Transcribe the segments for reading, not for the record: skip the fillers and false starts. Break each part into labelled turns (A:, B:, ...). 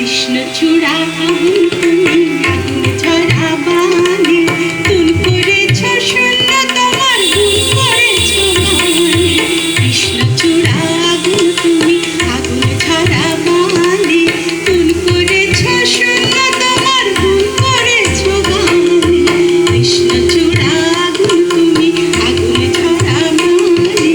A: কৃষ্ণচূড়া আগুন তুমি আগুন ঝরা বালি তুল করেছ শূন্য তোমার গুণ করেছ গালি কৃষ্ণচূড়া আগুন তুমি আগুন ঝরা বালি তুল করেছ শূন্য তোমার গুণ করেছ গালি কৃষ্ণচূড়া আগুন তুমি আগুন ঝরা বালি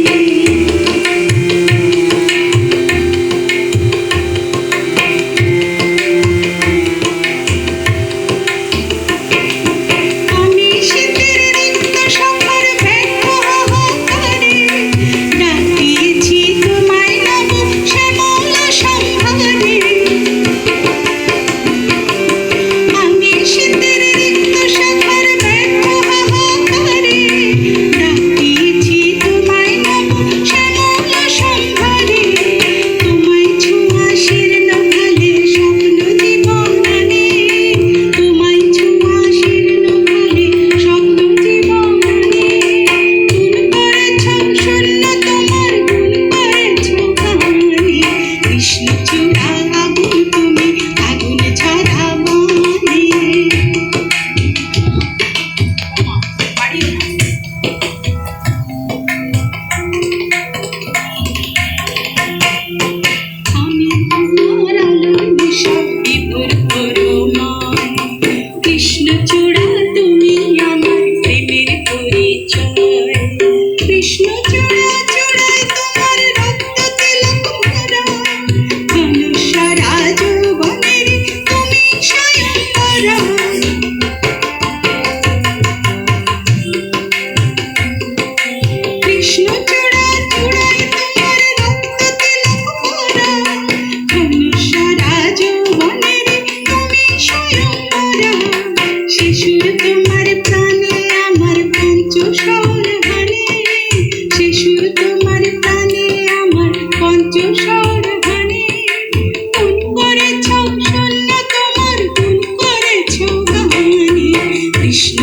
A: কৃষ্ণচূড়া তুমি আমার প্রেমের পরিচয় কৃষ্ণচূড়া চূড়ায় তোমার রক্ত তিলক ভরা ধনুষরা যৌবনের তুমি স্বয়ংবরা কৃষ্ণচূড়া চূড়ায় তোমার রক্ত তিলক ভরা ধনুষরা যৌবনের তুমি স্বয়ংবরা শিশুর তোমার প্রাণে আমার পঞ্চশৌর হানে শিশুর তোমার প্রাণে আমার পঞ্চশৌর হানে গুণ করেছ শূন্য তোমার গুণ করেছ গানে কৃষ্ণ